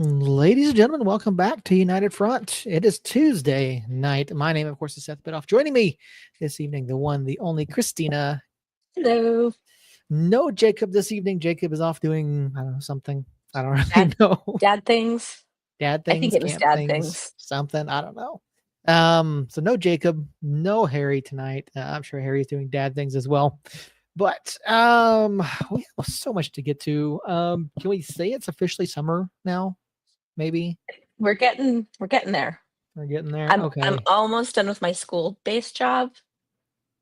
Ladies and gentlemen, welcome back to United Front. It is Tuesday night. My name, of course, is Seth Bidoff. Joining me this evening, the one, the only Christina. Hello. No Jacob this evening. Jacob is off doing, I don't know, something. I don't really Dad, know. dad things. Dad I think things, it was camp dad things, things. something. I don't know. So no Jacob, no Harry tonight. I'm sure Harry's doing dad things as well. But we have so much to get to. Can we say it's officially summer now? Maybe We're getting there. we're getting there. I'm Okay. almost done with my school-based job.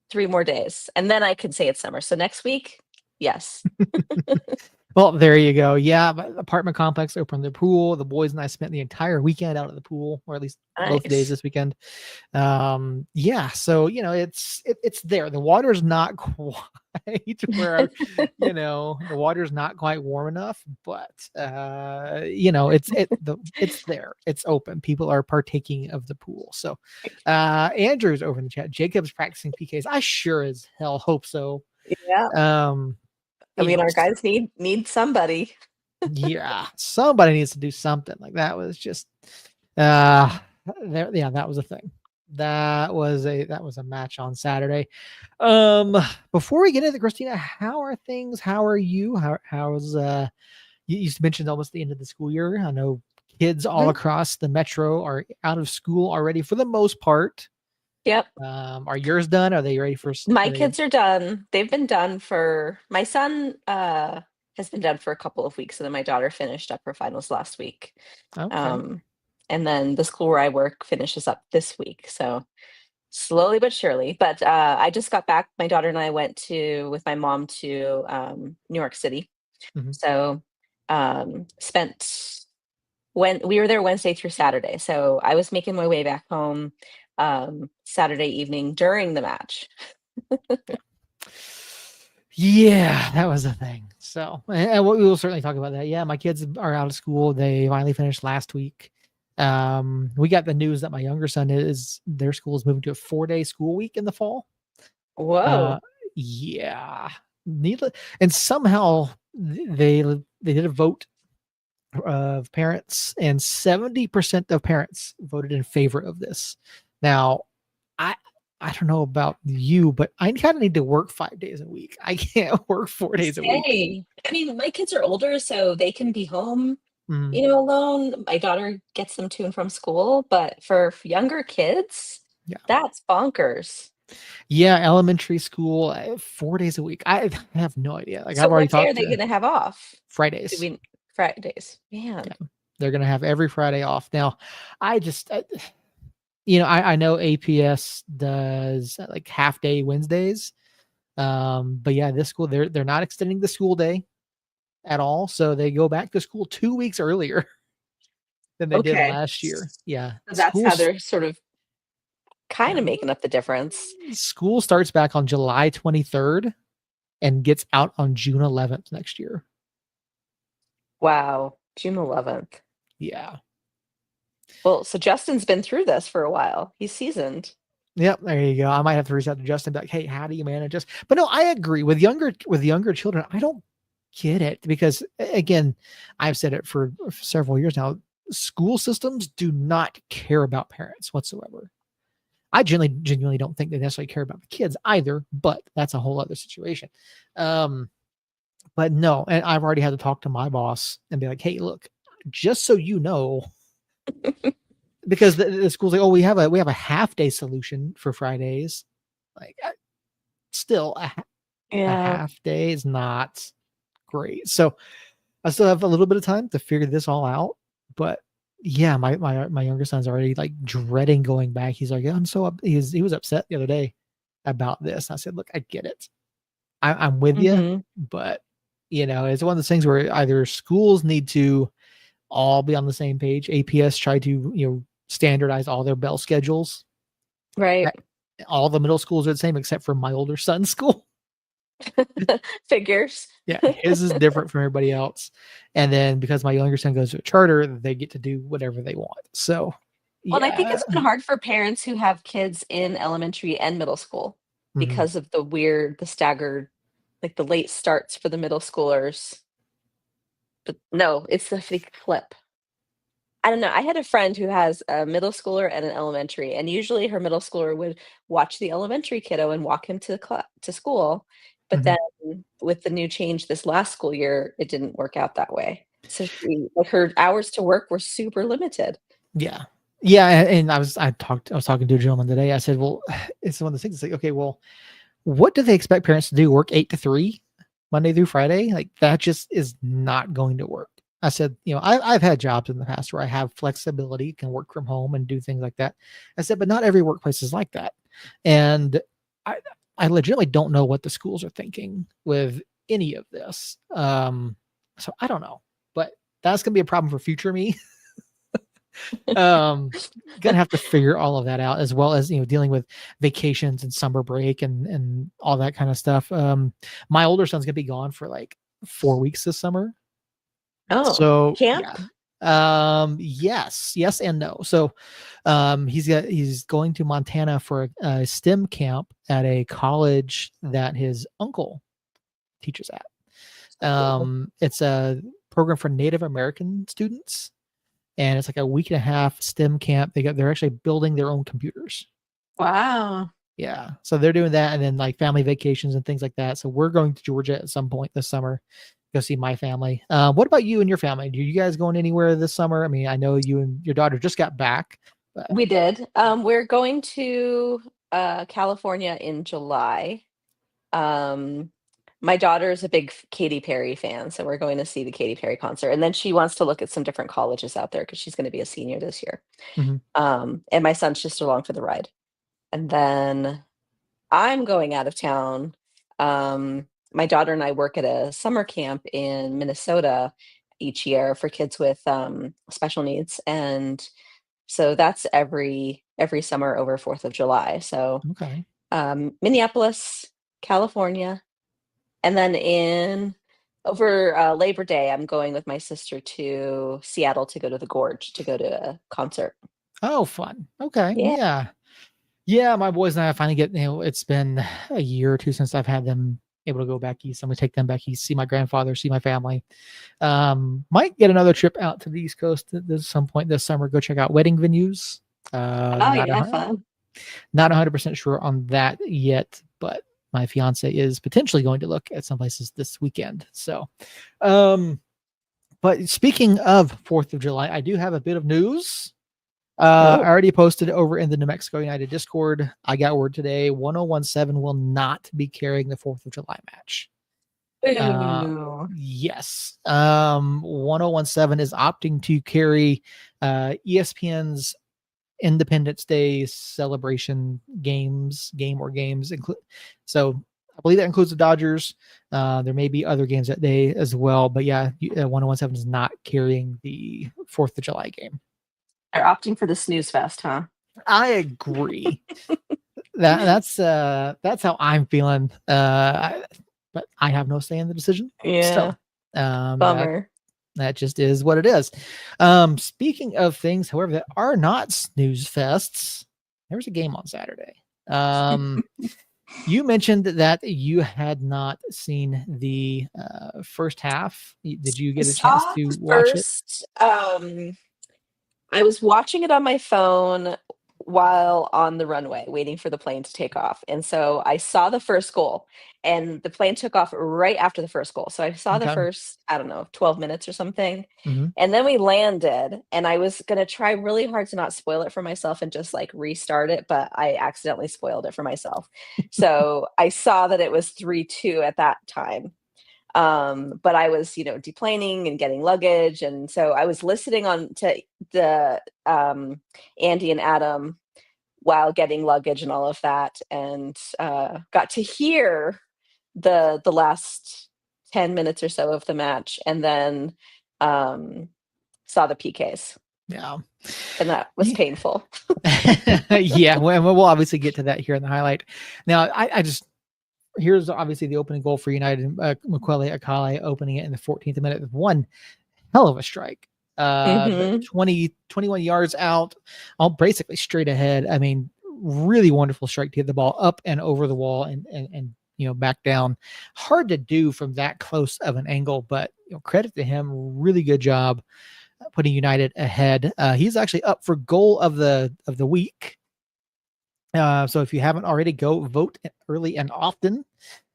3 more days, and then I could say it's summer. So next week, yes. Well, there you go. Yeah, but apartment complex opened the pool. The boys and I spent the entire weekend out at the pool, or at least both days Nice. this weekend. Yeah, so it's there. The water's not quite where the water's not quite warm enough, but it's there. It's open. People are partaking of the pool. So Andrew's over in the chat. Jacob's practicing PKs. I sure as hell hope so. Yeah. Um, I you mean, know, our guys need somebody. yeah, somebody needs to do something. Like that was just uh there, yeah, that was a thing. That was a match on Saturday. Um Before we get into Christina, how are things? How are you? How's you mentioned almost the end of the school year. I know kids all Mhm. across the metro are out of school already for the most part. Yep. Are yours done? Are they ready for My are they kids are done. They've been done for my son has been done for a couple of weeks, and then my daughter finished up her finals last week. okay? Um, and then the school where I work finishes up this week. So slowly but surely. But I just got back. My daughter and I went to with my mom to New York City. Mhm. So spent when we were there Wednesday through Saturday. So I was making my way back home Saturday evening during the match. Yeah, that was a thing. So, and we will certainly talk about that. Yeah, my kids are out of school. They finally finished last week. We got the news that my younger son is their school is moving to a 4-day school week in the fall. Uh, Whoa. yeah, needless, and somehow they did a vote of parents, and 70% of parents voted in favor of this. Now, I I don't know about you, but I kind of need to work 5 days a week. I can't work 4 days a week. Say, I mean, my kids are older, so they can be home, Mm, alone. My daughter gets them to and from school, but for younger kids, yeah, that's bonkers. yeah. Elementary school, 4 days a week. I have no idea. Like So I've already what day are talked they to gonna have off? Do Fridays. we Fridays? Man. Yeah, they're gonna have every Friday off. Now, I just I know APS does like half day Wednesdays. But yeah, this school they're not extending the school day at all, so they go back to school 2 weeks earlier than they did Okay. last year. Yeah, So that's how they're sort of kind yeah, of making up the difference. school starts back on July 23rd and gets out on June 11th next year. Wow. June 11th. Yeah. Well, so Justin's been through this for a while. He's seasoned. Yep, there you go. I might have to reach out to Justin, be like, "Hey, how do you manage this?" But no, I agree with younger children. I don't get it because again, I've said it for several years now. School systems do not care about parents whatsoever. I genuinely don't think they necessarily care about the kids either, but that's a whole other situation. Um, but no, and I've already had to talk to my boss and be like, "Hey, look, just so you know, because the school's like, oh, we have a half day solution for Fridays. Like, still a Yeah. half day is not great. So I still have a little bit of time to figure this all out, but yeah, my younger son's already like dreading going back. He's like, I'm so he was upset the other day about this. I said, look, I get it. I'm with you, Mhm. but it's one of those things where either schools need to all be on the same page. APS try to standardize all their bell schedules. Right. That- All the middle schools are the same except for my older son's school. Figures. Yeah, his is different from everybody else. And then because my younger son goes to a charter, they get to do whatever they want. So, Well, and I think yeah. it's been hard for parents who have kids in elementary and middle school Mhm. because of the staggered, like the late starts for the middle schoolers. But no, it's the flip. I don't know. I had a friend who has a middle schooler and an elementary, and usually her middle schooler would watch the elementary kiddo and walk him to school. But Mhm. then with the new change this last school year, it didn't work out that way. So like her hours to work were super limited. Yeah. Yeah, and I was talking to a gentleman today. I said, "Well, it's one of those things. It's like, okay, well, what do they expect parents to do? Work 8 to 3, Monday through Friday? Like that just is not going to work." I said, I've had jobs in the past where I have flexibility, can work from home and do things like that. I said, but not every workplace is like that, and I I legitimately don't know what the schools are thinking with any of this. So I don't know, but that's gonna be a problem for future me. um Gonna have to figure all of that out, as well as dealing with vacations and summer break and all that kind of stuff. My older son's gonna be gone for like 4 weeks this summer, Oh, so camp? yeah. Yes and no. So he's going to Montana for a STEM camp at a college that his uncle teaches at. Cool. It's a program for Native American students, and it's like a week and a half STEM camp. They're actually building their own computers. Wow. Yeah, so they're doing that, and then like family vacations and things like that. So we're going to Georgia at some point this summer, go see my family. What about you and your family? Do you guys going anywhere this summer? I mean, I know you and your daughter just got back, but We did. We're going to California in July. Um, my daughter is a big Katy Perry fan, so we're going to see the Katy Perry concert. And then she wants to look at some different colleges out there because she's going to be a senior this year. mhm, And my son's just along for the ride. And then I'm going out of town. My daughter and I work at a summer camp in Minnesota each year for kids with special needs, and so that's every summer over 4th of July. So okay. Minneapolis, California, and then in over Labor Day, I'm going with my sister to Seattle to go to the Gorge to go to a concert. Oh, fun. Okay, Yeah. yeah. Yeah, my boys and I finally it's been a year or two since I've had them able to go back east. I'm gonna take them back east, see my grandfather, see my family. Might get another trip out to the East Coast at some point this summer, go check out wedding venues. Oh Not yeah, fun. not 100% sure on that yet, but my fiance is potentially going to look at some places this weekend. So, um, but speaking of 4th of July, I do have a bit of news. I Oh. already posted over in the New Mexico United Discord. I got word today 1017 will not be carrying the 4th of July match. Uh, Ooh. yes. 1017 is opting to carry ESPN's Independence Day celebration games. So I believe that includes the Dodgers. There may be other games that day as well, but yeah, 1017 is not carrying the 4th of July game. They're opting for the snooze fest, huh? I agree. That's how I'm feeling. But I have no say in the decision. So Yeah, that bummer. that just is what it is. Speaking of things, however, that are not snooze fests, there was a game on Saturday. You mentioned that you had not seen the first half. Did you I get a chance saw to the watch it? first, I was watching it on my phone while on the runway waiting for the plane to take off, and so I saw the first goal, and the plane took off right after the first goal, so I saw the Okay. first, I don't know, 12 minutes or something, Hmm. and then we landed, and I was gonna try really hard to not spoil it for myself and just, like, restart it, but I accidentally spoiled it for myself. So, I saw that it was 3-2 at that time, but I was, deplaning and getting luggage, and so I was listening on to the Andy and Adam while getting luggage and all of that, and got to hear the last 10 minutes or so of the match, and then um, saw the PKs, Yeah. and that was painful. Yeah, well, we'll obviously get to that here in the highlight. Now, I just here's obviously the opening goal for United. Makwele Akale opening it in the 14th minute with one hell of a strike. But Hmm. 21 yards out, all basically straight ahead. I mean, really wonderful strike to get the ball up and over the wall and back down. Hard to do from that close of an angle, but credit to him. Really good job. putting United ahead. He's actually up for goal of the week. So if you haven't already, go vote early and often.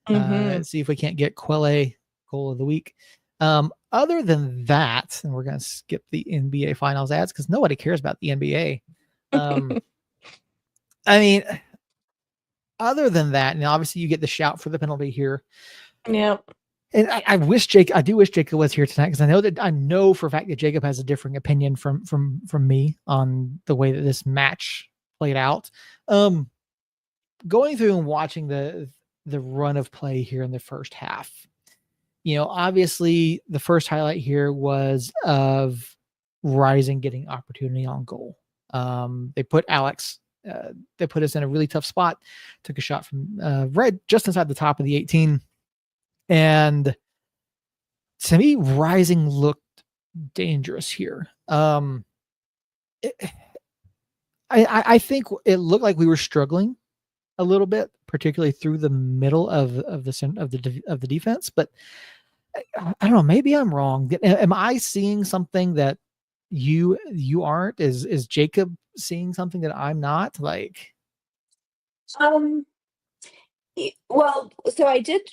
Mm-hmm. See if we can't get Quelle goal of the week. Other than that, and we're going to skip the NBA Finals ads because nobody cares about the NBA. I mean, other than that, and obviously you get the shout for the penalty here. Yep. And I do wish Jacob was here tonight because I know for a fact that Jacob has a differing opinion from me on the way that this match played out. Going through and watching the run of play here in the first half, obviously the first highlight here was of Rising getting opportunity on goal. They put Alex, they put us in a really tough spot, took a shot from right just inside the top of the 18. And to me, Rising looked dangerous here. I think it looked like we were struggling a little bit, particularly through the middle of the defense. But I don't know. Maybe I'm wrong. Am I seeing something that you aren't? Is Jacob seeing something that I'm not? Like, Um, well, so I did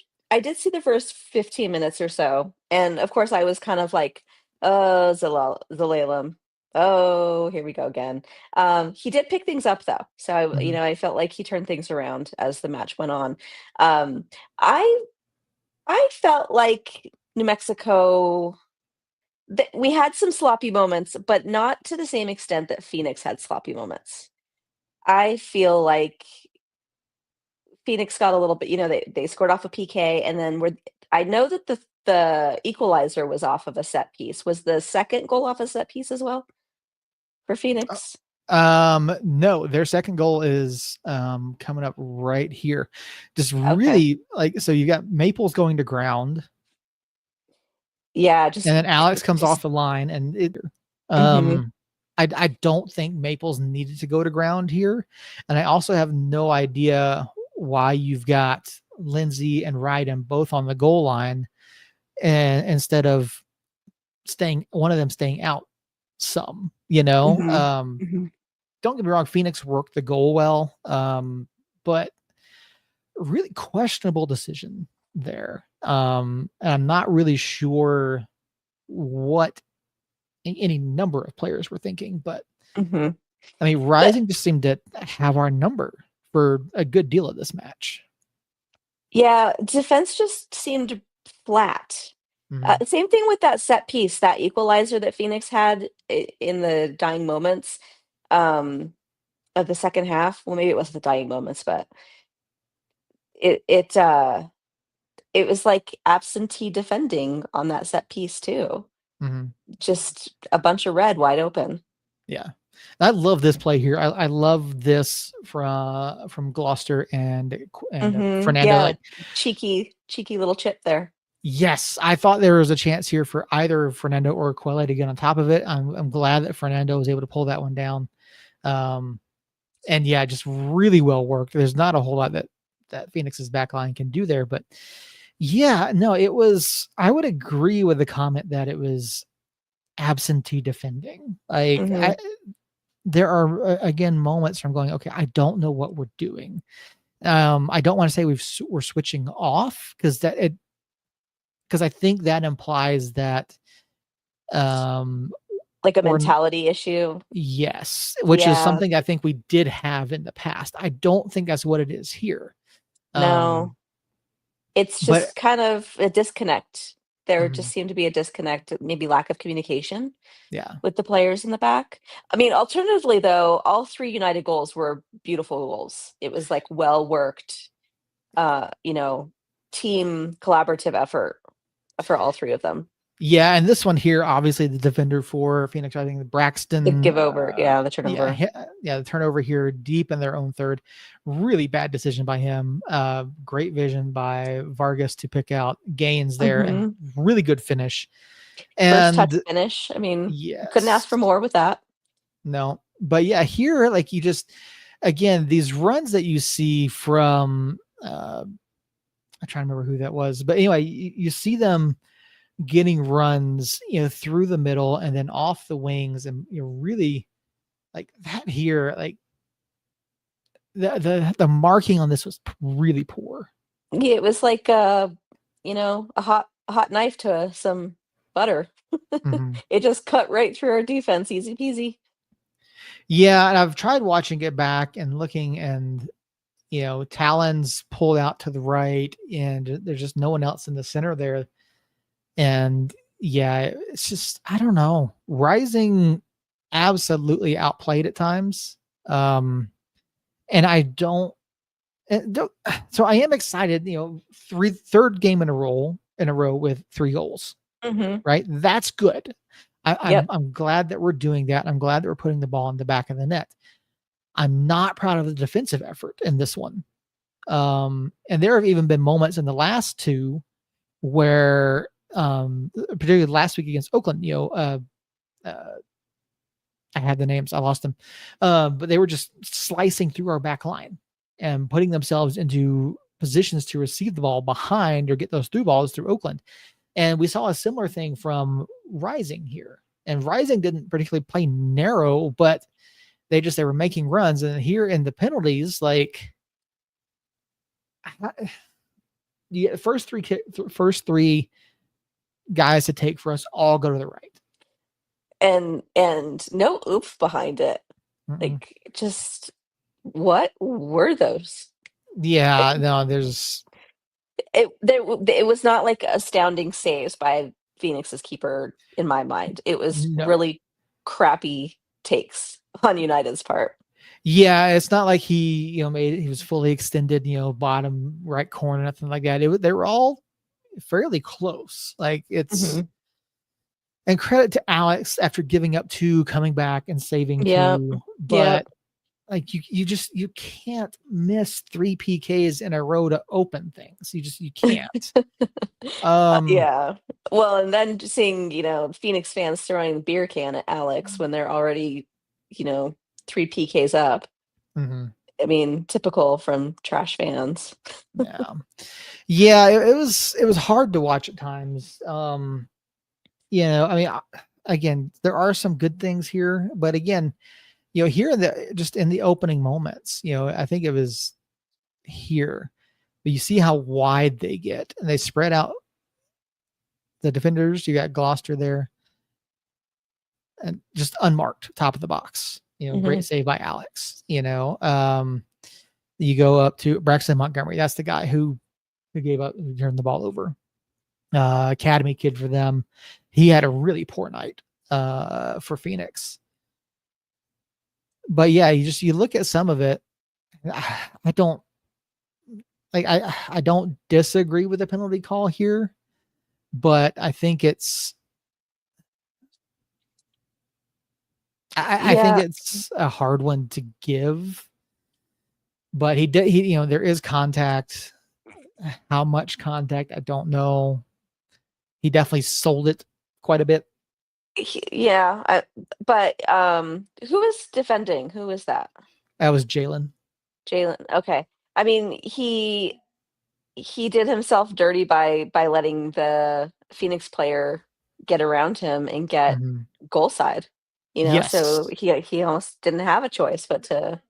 see the first 15 minutes or so, and of course I was kind of like, oh, Zalalem. Oh, here we go again. He did pick things up though. So mhm, I felt like he turned things around as the match went on. Um, I I felt like New Mexico we had some sloppy moments, but not to the same extent that Phoenix had sloppy moments. I feel like Phoenix got a little bit, they scored off a PK and then I know that the equalizer was off of a set piece. Was the second goal off a set piece as well for Phoenix? no, their second goal is coming up right here. Just Okay. really like, so you got Maples going to ground, Yeah, and just then Alex comes off just the line, and mhm, um I don't think Maples needed to go to ground here, and I also have no idea why you've got Lindsay and Ryden both on the goal line, and instead of one of them staying out some, mhm, mhm, don't get me wrong, Phoenix worked the goal well, but really questionable decision there. And I'm not really sure what any number of players were thinking, but mhm. I mean, The Rising just seemed to have our number for a good deal of this match. Yeah, defense just seemed flat. Mhm. Same thing with that set piece, that equalizer that Phoenix had in the dying moments um, of the second half. Well, maybe it wasn't the dying moments, but it it uh, it was like absentee defending on that set piece too. Mhm. Just a bunch of red wide open. Yeah. I love this play here. I love this from Gloucester and Fernando. Yeah, Like, cheeky little chip there. yes, I thought there was a chance here for either Fernando or Quelle to get on top of it. I'm glad that Fernando was able to pull that one down. Um, and yeah, just really well worked. There's not a whole lot that Phoenix's backline can do there, but yeah, no, it was. I would agree with the comment that it was absentee defending. Like, Mhm, there are again moments where I'm going, okay, I don't know what we're doing. I don't want to say we're switching off because I think that implies that um like a or mentality issue. yes, which is Yeah, something I think we did have in the past. I don't think that's what it is here. no. Um, It's but just kind of a disconnect. There just mhm, seemed to be a disconnect, maybe lack of communication yeah, with the players in the back. I mean, alternatively, though, all 3 United goals were beautiful goals. It was, like, well worked, uh, you know, team collaborative effort for all 3 of them. yeah, and this one here, obviously the defender for Phoenix, I think the The Braxton, give over, yeah, the yeah, turnover. yeah, the turnover here deep in their own third, really bad decision by him. Great vision by Vargas to pick out Gaines there, and Mhm. really good finish. First touch And finish. I mean, couldn't ask for yes, more with that. no, but yeah, here, like, you just again these runs that you see from I'm trying to remember who that was, but anyway, you see them getting runs, through the middle and then off the wings, and really like that here, like the marking on this was really poor. Yeah, it was like a hot knife to some butter. Mhm. It just cut right through our defense, easy peasy. Yeah, and I've tried watching it back and looking, and Talon's pulled out to the right, and there's just no one else in the center there. And yeah, it's just I don't know. Rising absolutely outplayed at times. And I don't so I am excited, third game in a row with 3 goals, Mhm. right? That's good. I'm Yep. I'm glad that we're doing that. I'm glad that we're putting the ball in the back of the net. I'm not proud of the defensive effort in this one. And there have even been moments in the last two where, particularly last week against Oakland, uh, I had the names, I lost them, but they were just slicing through our back line and putting themselves into positions to receive the ball behind or get those through balls through Oakland. And we saw a similar thing from Rising here. And Rising didn't particularly play narrow, but they were making runs. And here in the penalties, like the first three guys to take for us all go to the right. And no oomph behind it. Mm-mm. Like, just what were those? Yeah, no, there's It was not like astounding saves by Phoenix's keeper in my mind. It was no. really crappy takes on United's part. Yeah, it's not like he was fully extended, bottom right corner, nothing like that. They were all fairly close. Like it's Mhm. and credit to Alex after giving up two, coming back and saving Yep. two. Yep. But like you can't miss three PKs in a row to open things. You can't. Um, Yeah. Well, and then just seeing, Phoenix fans throwing the beer can at Alex when they're already, you know, 3 PKs up. mhm, I mean, typical from trash fans. yeah, yeah. It was hard to watch at times. I mean, again, there are some good things here, but again, here in the opening moments, I think it was here, but you see how wide they get, and they spread out the defenders. You got Gloucester there, and just unmarked, top of the box. Great Mhm. save by Alex. You go up to Braxton Montgomery. That's the guy who gave up, who turned the ball over. Academy kid for them. He had a really poor night for Phoenix. But yeah, you look at some of it. I don't like I don't disagree with the penalty call here, but I think I think Yeah. it's a hard one to give. But there is contact. How much contact, I don't know. He definitely sold it quite a bit. Yeah, but, who was defending? Who was that? That was Jalen. Jalen, okay. I mean, he did himself dirty by letting the Phoenix player get around him and get Mhm. goal side, so Yes. he almost didn't have a choice but to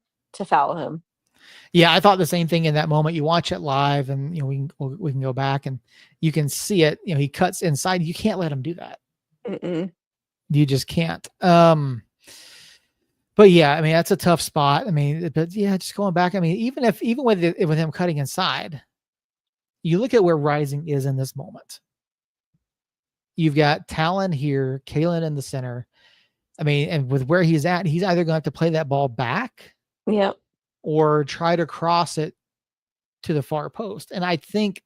foul him. Yeah, I thought the same thing in that moment. You watch it live, and we can go back and you can see it. He cuts inside. You can't let him do that. Mm-mm. You just can't. But yeah, I mean that's a tough spot. I mean, but yeah, just going back. I mean, even with him cutting inside, you look at where Rising is in this moment. You've got Talon here, Kalen in the center. I mean, and with where he's at, he's either going to have to play that ball back Yep. or try to cross it to the far post. And I think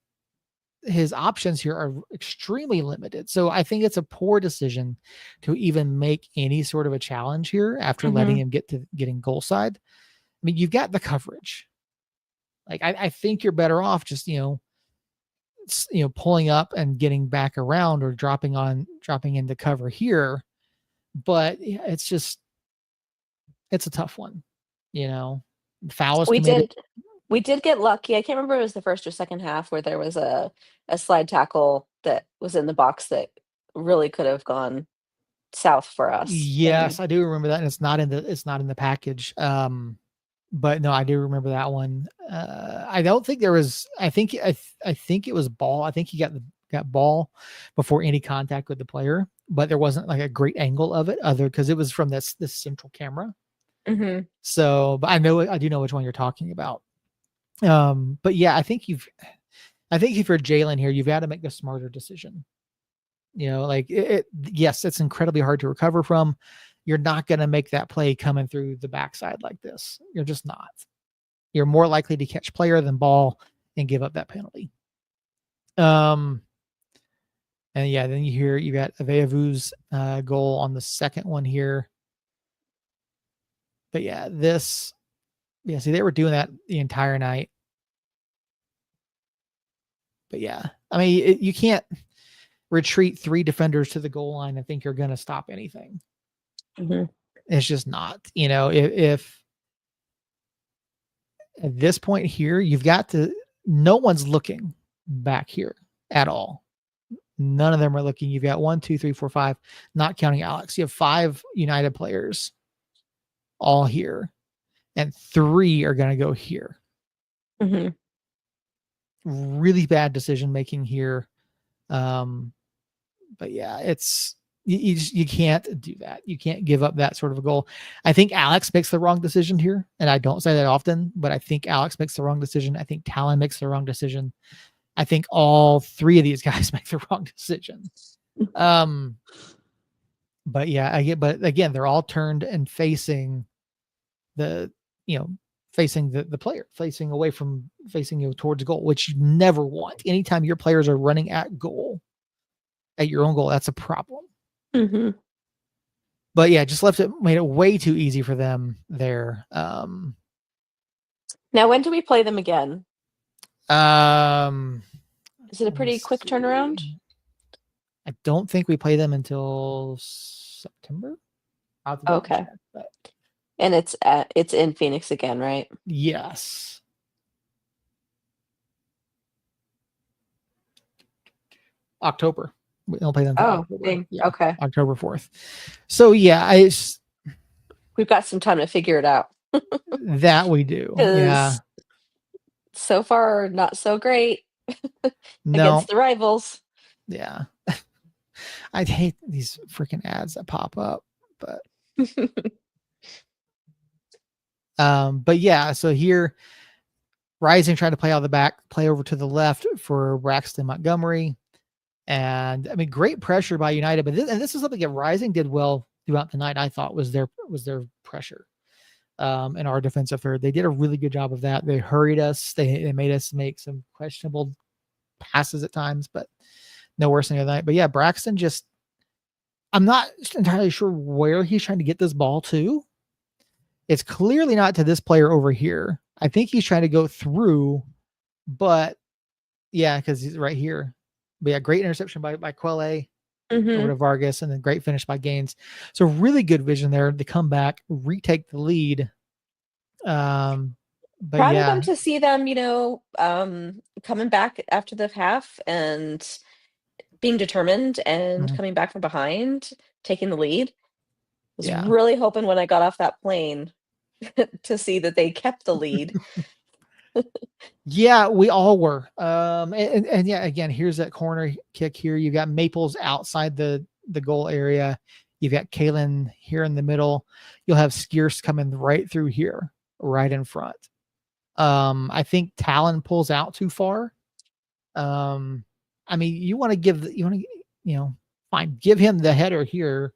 his options here are extremely limited. So I think it's a poor decision to even make any sort of a challenge here after letting Mhm. him get to getting goal side. I mean, you've got the coverage. Like I think you're better off just pulling up and getting back around or dropping into cover here. But yeah, it's a tough one. You know, Foul was We committed. did we did get lucky. I can't remember if it was the first or second half where there was a slide tackle that was in the box that really could have gone south for us. Yes, I do remember that, and it's not in the package. But no, I do remember that one. I don't think there was. I think it was ball. I think he got ball before any contact with the player, but there wasn't like a great angle of it, other because it was from this central camera. Mm-hmm. So, but I do know which one you're talking about. But yeah, I think if you're Jalen here, you've got to make the smarter decision. Like yes, it's incredibly hard to recover from. You're not going to make that play coming through the backside like this. You're just not. You're more likely to catch player than ball and give up that penalty. And yeah, then you got Aveavu's goal on the second one here. But yeah, see, they were doing that the entire night. But yeah, I mean, you can't retreat 3 defenders to the goal line and think you're going to stop anything. Mm-hmm. It's just not. If at this point here, you've got to. No one's looking back here at all. None of them are looking. You've got 1, 2, 3, 4, 5, not counting Alex. You have 5 United players all here, and 3 are going to go here. Mm-hmm. Really bad decision making here. But yeah, it's you can't do that. You can't give up that sort of a goal. I think Alex makes the wrong decision here, and I don't say that often, but I think Alex makes the wrong decision. I think Talon makes the wrong decision. I think all 3 of these guys make the wrong decision. But yeah, but again, they're all turned and facing the player, facing away from facing towards goal, which you never want. Anytime your players are running at goal, at your own goal, that's a problem. Mm-hmm. But yeah, just made it way too easy for them there. Now, when do we play them again? Is it a pretty quick turnaround? I don't think we play them until September. Okay. Check, but and it's in Phoenix again, right? Yes. October. We don't play them until October. Yeah, okay. October 4th. So yeah, we've got some time to figure it out. That we do. Yeah. So far, not so great against the rivals. Yeah. I'd hate these freaking ads that pop up, but but yeah, so here Rising trying to play out of the back, play over to the left for Braxton Montgomery. And I mean, great pressure by United, but this is something that Rising did well throughout the night. I thought was their pressure in our defensive third. They did a really good job of that. They hurried us. They made us make some questionable passes at times, but no worse than the other night. But yeah, Braxton I'm not entirely sure where he's trying to get this ball to. It's clearly not to this player over here. I think he's trying to go through, but yeah, because he's right here. But yeah, great interception by Quelle over to Vargas, and then great finish by Gaines. So really good vision there to come back, retake the lead. But proud of them to see them, coming back after the half and being determined and coming back from behind, taking the lead. I was really hoping when I got off that plane to see that they kept the lead. Yeah, we all were. And yeah, again, here's that corner kick here. You got Maples outside the goal area. You've got Kalen here in the middle. You'll have Skierce coming right through here, right in front. I think Talon pulls out too far. I mean, fine, give him the header here.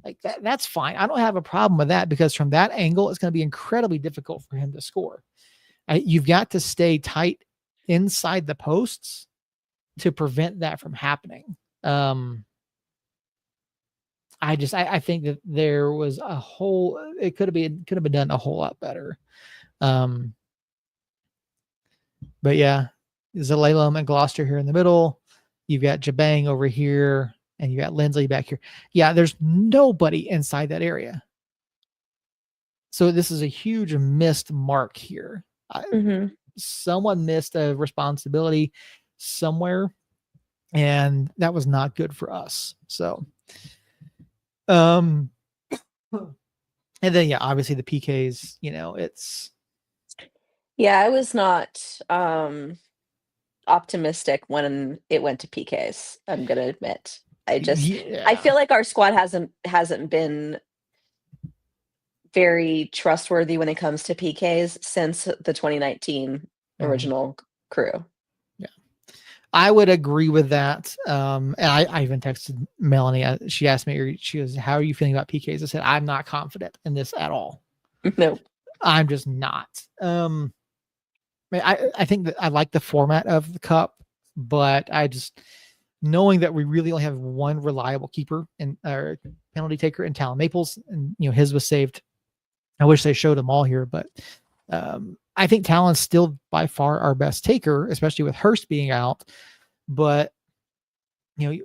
Like that's fine. I don't have a problem with that, because from that angle, it's going to be incredibly difficult for him to score. You've got to stay tight inside the posts to prevent that from happening. I think that there was it could have been done a whole lot better. But yeah, Zalalem and Gloucester here in the middle. You've got Jabang over here, and you got Lindsley back here. Yeah, there's nobody inside that area. So this is a huge missed mark here. Someone missed a responsibility somewhere. and that was not good for us. So, um, and then yeah, obviously the PKs. It's Yeah, I was not optimistic when it went to PKs. I'm gonna admit. I yeah. feel like our squad hasn't been very trustworthy when it comes to PKs since the 2019 Mhm. original crew. Yeah, I would agree with that. And I even texted Melanie. She asked me, she goes, "How are you feeling about PKs?" I said, "I'm not confident in this at all. No. I'm just not." I think that I like the format of the cup, but I just knowing that we really only have one reliable keeper and penalty taker in Talon Maples, and his was saved. I wish they showed them all here, but I think Talon's still by far our best taker, especially with Hurst being out. But we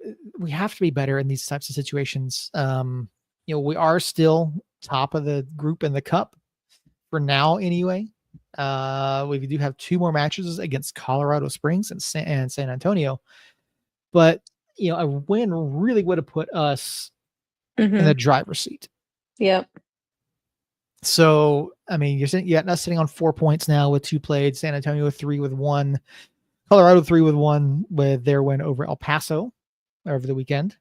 have to be better in these types of situations. We are still top of the group in the cup for now, anyway. We do have two more matches against Colorado Springs and San Antonio, but a win really would have put us in the Hmm. driver's seat. Yep. So, I mean, you're not sitting on 4 points now with two played. San Antonio 3 with one, Colorado 3 with one with their win over El Paso over the weekend.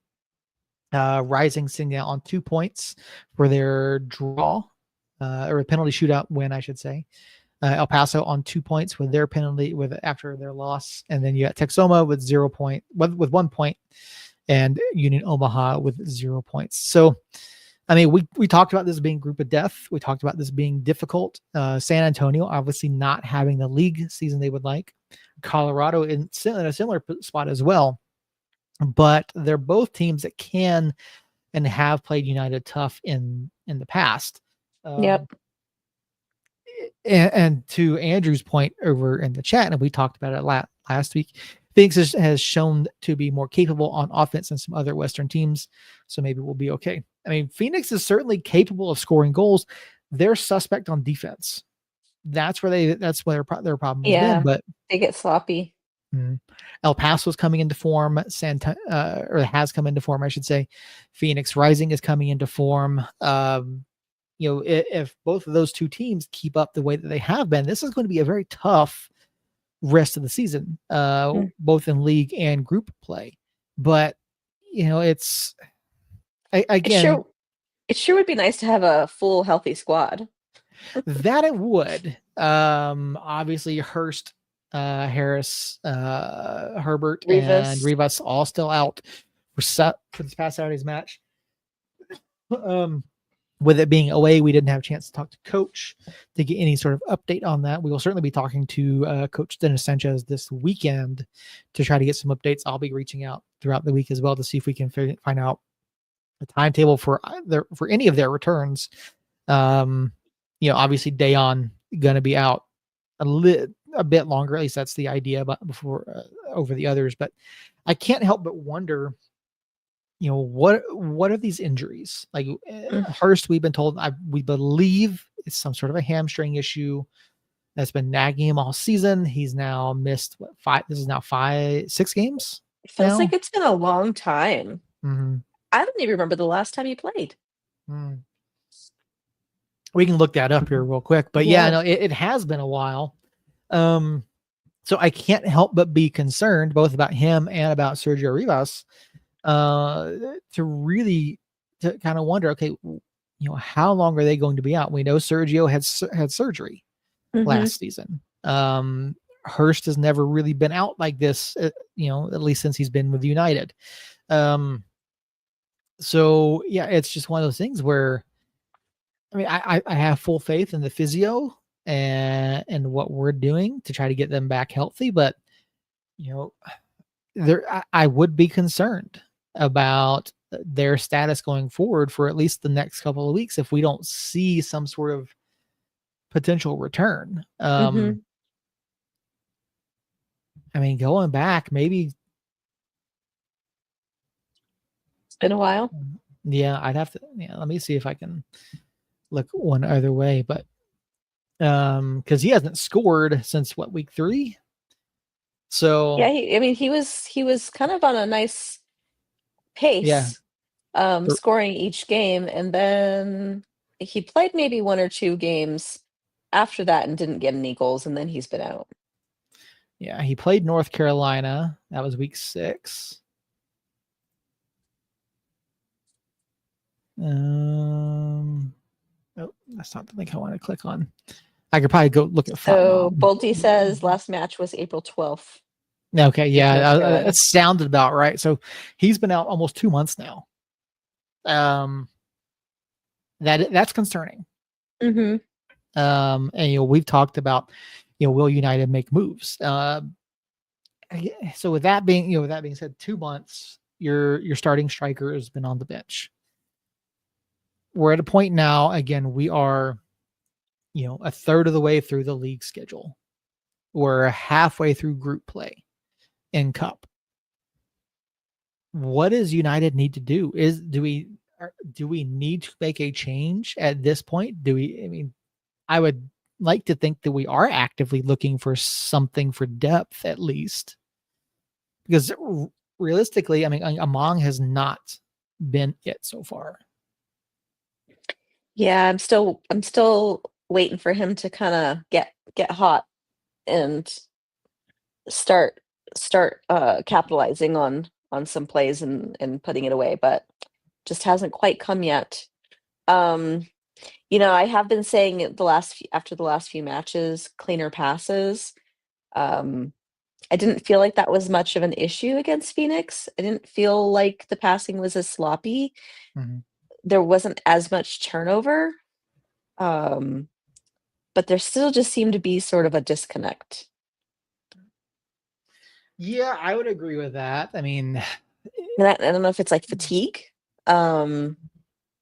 Rising sitting down on 2 points for their draw, or a penalty shootout win, I should say. El Paso on 2 points with their penalty after their loss, and then you got Texoma with 0 point with 1 point, and Union Omaha with 0 points. So, I mean, we talked about this being group of death. We talked about this being difficult. San Antonio obviously not having the league season they would like. Colorado in a similar spot as well. But they're both teams that can and have played United tough in the past. Um, Yep. and to Andrew's point over in the chat, and we talked about it last week, Phoenix has shown to be more capable on offense than some other Western teams. So maybe we'll be okay. I mean, Phoenix is certainly capable of scoring goals. They're suspect on defense. That's where their problem has been. Yeah. But They get sloppy. El Paso's coming into form. Or has come into form, I should say. Phoenix Rising is coming into form. If both of those two teams keep up the way that they have been, this is going to be a very tough rest of the season, Mm. both in league and group play. But it's It again sure it sure would be nice to have a full healthy squad. that it would. Obviously Hurst, Harris, Herbert, and Rivas. Rivas all still out for this past Saturday's match. Um, with it being away, we didn't have a chance to talk to Coach to get any sort of update on that. We will certainly be talking to Coach Dennis Sanchez this weekend to try to get some updates. I'll be reaching out throughout the week as well to see if we can find out a timetable for any of their returns. Obviously Dayon going to be out a bit longer. At least that's the idea, but before over the others. But I can't help but wonder what are these injuries like? Mm. Hurst, we've been told, we believe it's some sort of a hamstring issue that's been nagging him all season. He's now missed this is now 6 games It feels like now. it's been a long time. Mm-hmm. I don't even remember the last time he played. Mm. We can look that up here real quick, but yeah, Yeah. no, it has been a while. So I can't help but be concerned both about him and about Sergio Rivas, to kind of wonder, okay, how long are they going to be out? We know Sergio had surgery Hmm. last season. Hurst has never really been out like this, at least since he's been with United. So yeah, it's just one of those things where, I mean, I have full faith in the physio and what we're doing to try to get them back healthy, but you know, I would be concerned about their status going forward for at least the next couple of weeks if we don't see some sort of potential return. Hmm. I mean, going back, maybe, It's been a while. yeah, I'd have to, yeah, let me see if I can look one other way, but because he hasn't scored since week 3. So Yeah, he was kind of on a nice yeah, pace, for- scoring each game, and then he played maybe 1 or 2 games after that and didn't get any goals, and then he's been out. yeah, he played North Carolina. That was week 6. Oh, that's not the link I want to click on. I could probably go look at So Footmob. Bolte says last match was April 12th Okay, with yeah, North it Carolina. sounded about right. So he's been out almost 2 months now. Um, that's concerning. Mhm. And we've talked about, will United make moves? So with that being said, 2 months, your starting striker has been on the bench. We're at a point now. Again, we are, a third of the way through the league schedule. We're halfway through group play in Cup. What does United need to do? Do we need to make a change at this point? I would like to think that we are actively looking for something for depth at least, because realistically, Among has not been it so far. Yeah, I'm still waiting for him to kinda get hot and start start capitalizing on some plays and putting it away, but just hasn't quite come yet. Um, I have been saying it after the last few matches, cleaner passes. Um, I didn't feel like that was much of an issue against Phoenix. I didn't feel like the passing was as sloppy. Mhm. There wasn't as much turnover, um, but there still just seemed to be sort of a disconnect. Yeah, I would agree with that. And I don't know if it's like fatigue, um,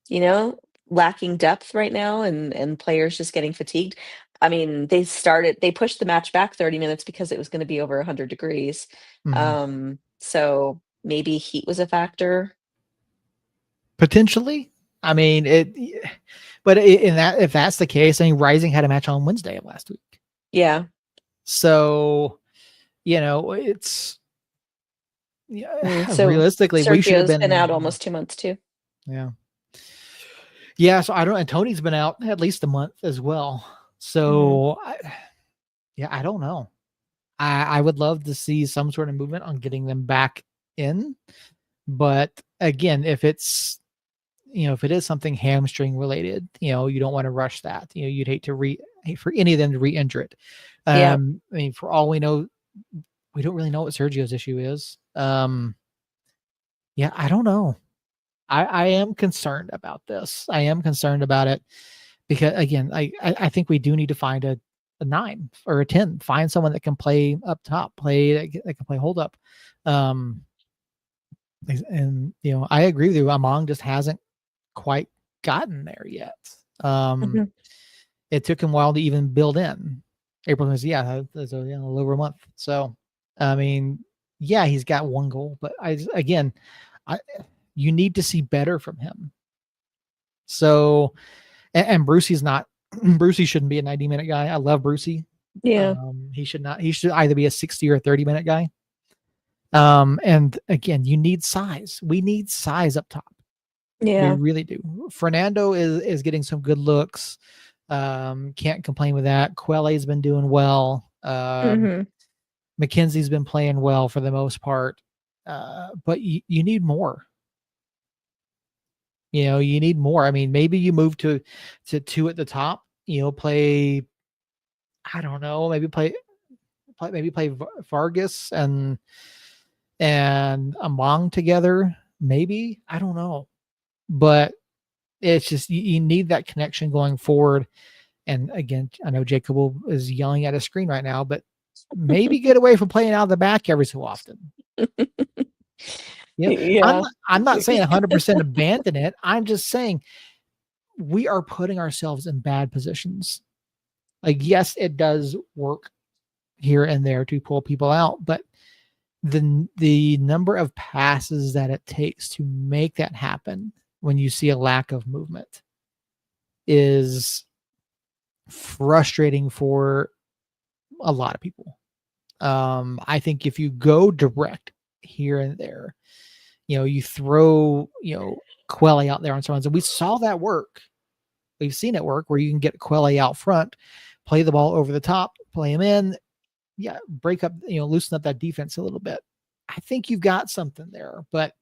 you know, lacking depth right now and players just getting fatigued. I mean, they pushed the match back 30 minutes because it was gonna be over 100 degrees. Mhm. So maybe heat was a factor. Potentially. I mean, it, but in that, if that's the case, Rising had a match on Wednesday of last week. Yeah. So, it's, So realistically, we should have Sergio's been out been, almost 2 months too. yeah. Yeah. So I don't, and Tony's been out at least a month as well. Mhm. So, yeah, I don't know. I would love to see some sort of movement on getting them back in. But again, if it is something hamstring related, you don't want to rush that. You'd hate for any of them to re-injure it. Yeah. For all we know, we don't really know what Sergio's issue is. Yeah, I don't know. I am concerned about this. I am concerned about it because again, I think we do need to find a 9 or a 10. Find someone that can play up top, that can play hold up. Um, and I agree with you. Among just hasn't quite gotten there yet. Mhm. It took him a while to even build in. April was, that's a little over a month. So, I mean, yeah, he's got 1 goal, but again, I you need to see better from him. So, and Brucey's not. Brucey shouldn't be a 90-minute guy. I love Brucey. Yeah. He should not. He should either be a 60 or a 30-minute guy. And again, you need size. We need size up top. We Yeah. really do. Fernando is getting some good looks. Can't complain with that. Quelle's been doing well. Mhm. McKenzie's been playing well for the most part. But you need more. You need more. Maybe you move to 2 at the top. Play. I don't know. Maybe play Vargas and Among together. Maybe, I don't know, but it's just you need that connection going forward. And again, I know Jacob is yelling at a screen right now, but maybe get away from playing out of the back every so often. I'm Yeah. not saying 100% abandon it. I'm just saying we are putting ourselves in bad positions. Like, yes, it does work here and there to pull people out, but the number of passes that it takes to make that happen when you see a lack of movement is frustrating for a lot of people. I think if you go direct here and there, you throw, Quelle out there on someone, and we saw that work. We've seen it work where you can get Quelle out front, play the ball over the top, play him in, break up, loosen up that defense a little bit. I think you've got something there, but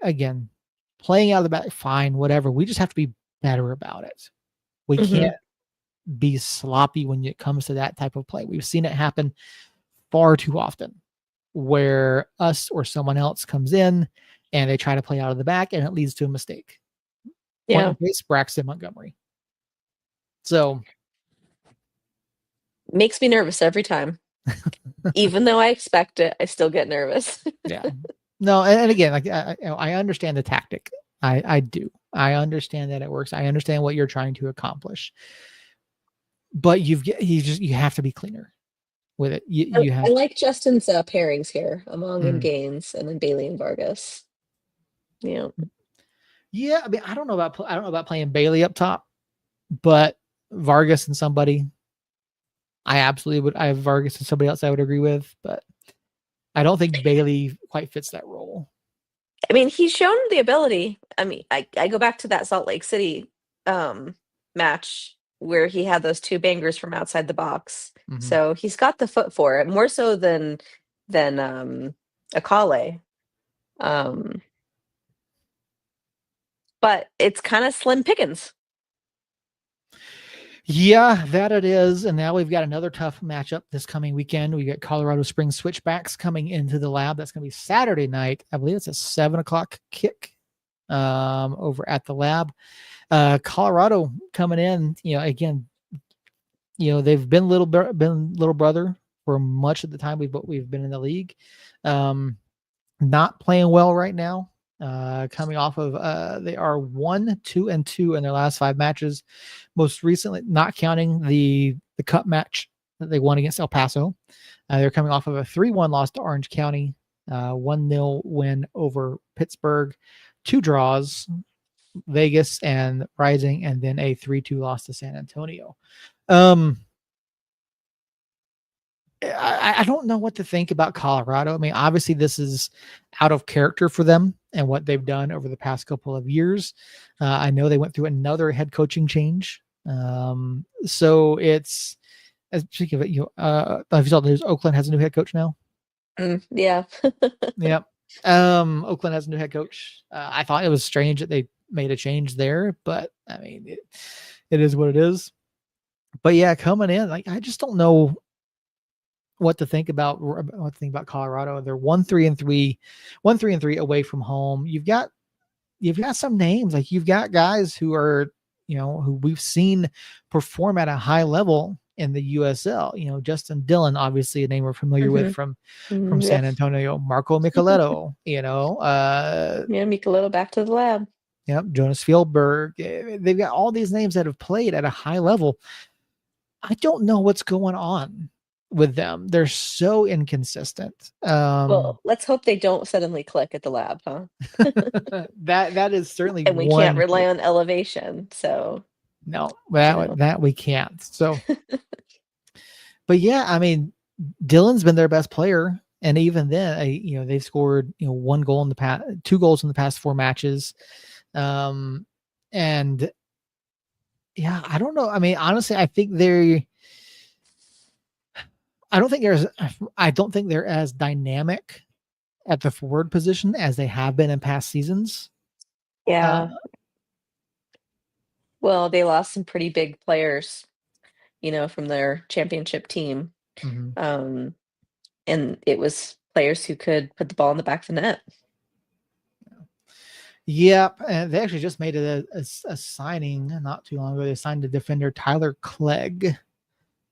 again, playing out of the back, fine, whatever. We just have to be better about it. We can't be sloppy when it comes to that type of play. We've seen it happen far too often where us or someone else comes in and they try to play out of the back and it leads to a mistake. Point in place, Braxton Montgomery. So makes me nervous every time. Even though I expect it, I still get nervous. Yeah. No, and again, like I understand the tactic. I do. I understand that it works. I understand what you're trying to accomplish. But you have to be cleaner with it. You have. I like Justin's pairings here among and Gaines, and then Bailey and Vargas. Yeah. Yeah, I mean, I don't know about playing Bailey up top, but Vargas and somebody, I absolutely would. I have Vargas and somebody else I would agree with, but I don't think Bailey quite fits that role. I mean, he's shown the ability. I mean, I go back to that Salt Lake City match where he had those 2 bangers from outside the box. So he's got the foot for it, more so than Akale. But it's kind of slim pickings. Yeah, that it is. And now we've got another tough matchup this coming weekend. We got Colorado Springs Switchbacks coming into the lab. That's going to be Saturday night. I believe it's a 7:00 kick over at the lab. Colorado coming in, again, they've been little brother for much of the time we've been in the league. Not playing well right now. Coming off of they are 1-2-2 in their last 5 matches. Most recently, not counting the cup match that they won against El Paso. They're coming off of a 3-1 loss to Orange County, 1-0 win over Pittsburgh, 2 draws, Vegas and Rising, and then a 3-2 loss to San Antonio. I don't know what to think about Colorado. I mean, obviously this is out of character for them and what they've done over the past couple of years. I know they went through another head coaching change. So it's, speaking of it, have you saw the news? Oakland has a new head coach now. Yeah. Yep. Oakland has a new head coach. I thought it was strange that they made a change there, but I mean, it is what it is. But yeah, coming in, like, I just don't know what to think about Colorado. They're 1-3 away from home. You've got some names, like you've got guys who are, who we've seen perform at a high level in the USL. Justin Dillon, obviously a name we're familiar with from San Antonio. Marco Micheletto, Micheletto back to the lab. Yep, Jonas Fieldberg. They've got all these names that have played at a high level. I don't know what's going on with them. They're so inconsistent. Well, let's hope they don't suddenly click at the lab, huh? that is certainly, and we can't rely on elevation. So no, that we can't. So, but yeah, I mean, Dylan's been their best player, and even then, they've scored 1 goal in the past, 2 goals in the past 4 matches, and yeah, I don't know. I mean, honestly, I don't think they're as dynamic at the forward position as they have been in past seasons. Yeah. Well, they lost some pretty big players, from their championship team. And it was players who could put the ball in the back of the net. Yep. And they actually just made a signing not too long ago. They signed the defender Tyler Clegg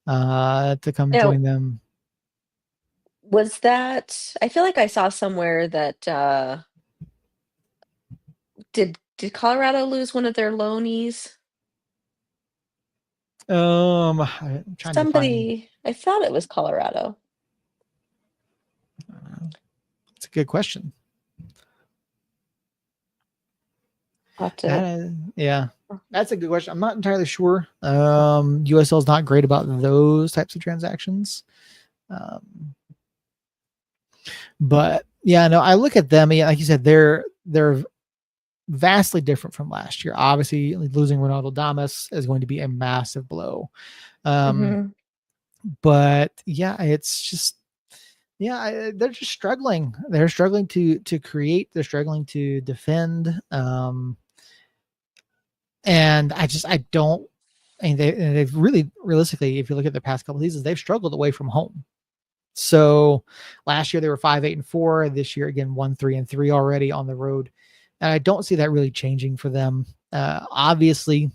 to come join them. Was that, I feel like I saw somewhere that did Colorado lose one of their loanees? Somebody, I thought it was Colorado. That's a good question. That's a good question. I'm not entirely sure. USL is not great about those types of transactions. Um, but yeah, no, I look at them. Yeah, like you said, they're vastly different from last year. Obviously, losing Ronaldo Damas is going to be a massive blow. Um, Mhm. but yeah, it's just they're just struggling. They're struggling to create. They're struggling to defend. And I don't. And they've really realistically, if you look at the past couple of seasons, they've struggled away from home. So last year they were 5-8-4. This year again 1-3-3 already on the road, and I don't see that really changing for them. Obviously,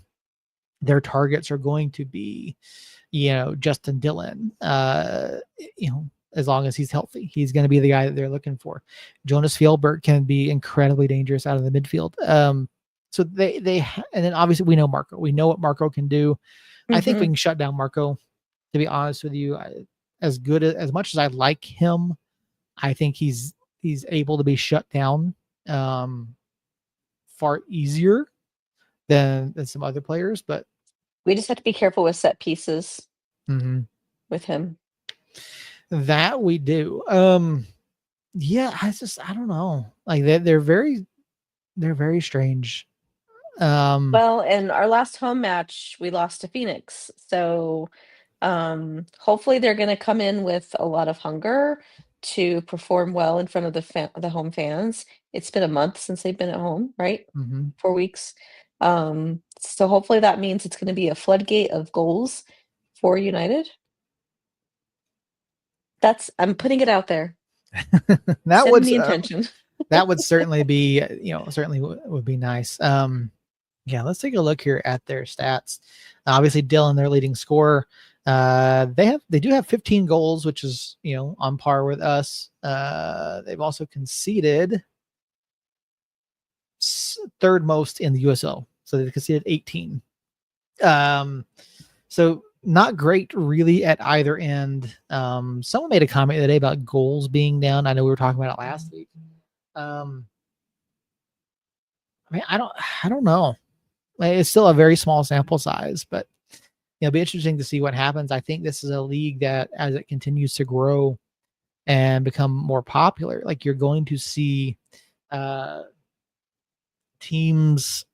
their targets are going to be, Justin Dillon. As long as he's healthy, he's going to be the guy that they're looking for. Jonas Fjellberg can be incredibly dangerous out of the midfield. So and then obviously we know Marco. We know what Marco can do. I think we Mhm. can shut down Marco. To be honest with you, as much as I like him, I think he's able to be shut down um, far easier than some other players. But We just have to be careful with set pieces mhm, with him. that we do. Yeah, I don't know. Like they're very strange. Um, Well, in our last home match, we lost to Phoenix. So, hopefully they're gonna come in with a lot of hunger to perform well in front of the home fans. It's been a month since they've been at home, right? mhm. 4 weeks. So hopefully that means it's gonna be a floodgate of goals for United. I'm putting it out there, that setting would the intention. that would certainly be certainly would be nice. Yeah, let's take a look here at their stats. Obviously, Dylan, their leading scorer. They do have 15 goals, which is on par with us. They've also conceded third most in the USL, so they conceded 18. Um, so not great really at either end. Someone made a comment today about goals being down. I know we were talking about it last week. Um, I mean, I don't know. It's still a very small sample size, but it'll be interesting to see what happens. I think this is a league that, as it continues to grow and become more popular, like you're going to see uh, teams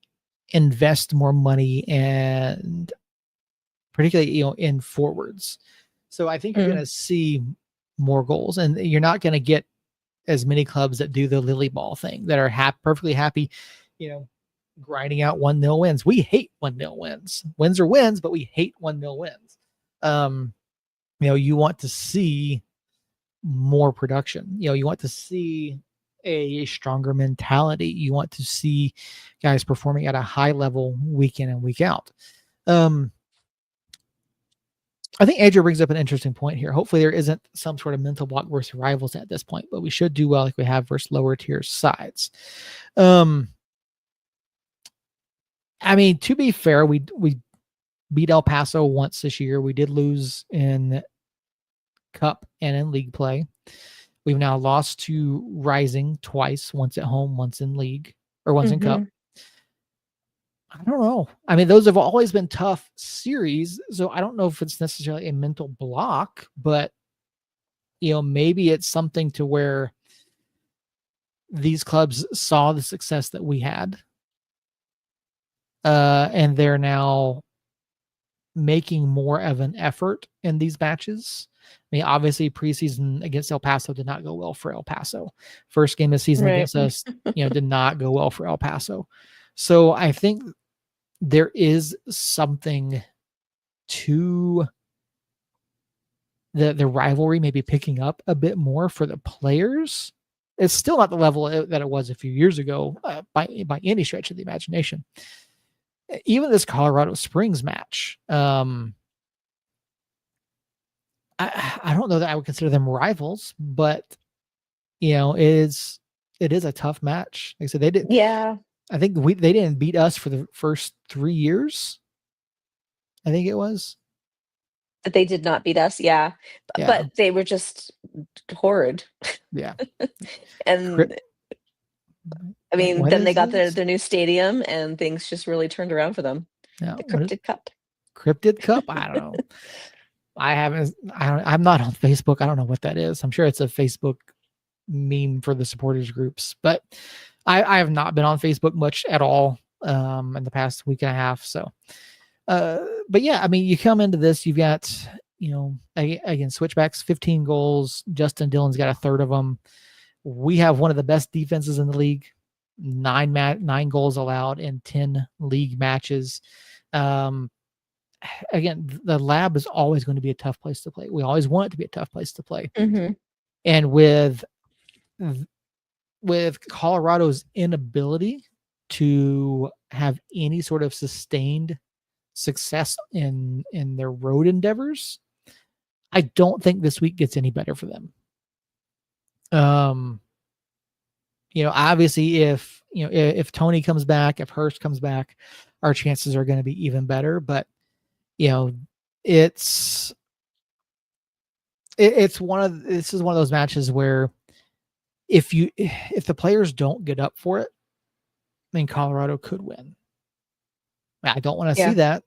invest more money, and particularly in forwards. So I think you're going Mm, to see more goals, and you're not going to get as many clubs that do the lily ball thing that are perfectly happy, you know, grinding out 1-0 wins. We hate 1-0 wins. Wins are wins, but we hate 1-0 wins. Um, you want to see more production. You want to see a stronger mentality. You want to see guys performing at a high level week in and week out. Um, I think Andrew brings up an interesting point here. Hopefully, there isn't some sort of mental block versus rivals at this point, but we should do well like we have versus lower tier sides. Um, I mean, to be fair, we beat El Paso once this year. We did lose in cup and in league play. We've now lost to Rising twice, once at home, once in league, or once in cup. mhm. I don't know. I mean, those have always been tough series, so I don't know if it's necessarily a mental block, but maybe it's something to where these clubs saw the success that we had, and they're now making more of an effort in these matches. I mean, obviously, preseason against El Paso did not go well for El Paso. First game of the season Right. against us, did not go well for El Paso. So I think there is something to the rivalry maybe picking up a bit more for the players. It's still not the level that it was a few years ago by any stretch of the imagination. Even this Colorado Springs match, I don't know that I would consider them rivals, but it is a tough match. Like I said, they did. Yeah, I think they didn't beat us for the first 3 years. I think it was. but they did not beat us, yeah, Yeah, but they were just horrid, yeah. and, Crypt, I mean, what then they is got this? their new stadium, and things just really turned around for them. Yeah, The what is Cryptid Cup. Cryptid Cup? I don't know. I haven't. I'm not on Facebook. I don't know what that is. I'm sure it's a Facebook meme for the supporters groups, but I have not been on Facebook much at all in the past week and a half. So, but yeah, I mean, you come into this, you've got, again, switchbacks, 15 goals. Justin Dillon's got a third of them. We have one of the best defenses in the league. 9 goals allowed in 10 league matches. Again, the lab is always going to be a tough place to play. We always want it to be a tough place to play. Mm-hmm. And with Colorado's inability to have any sort of sustained success in their road endeavors, I don't think this week gets any better for them. Obviously if Tony comes back, if Hurst comes back, our chances are going to be even better. But this is one of those matches where if the players don't get up for it, then Colorado could win. I don't want to see that.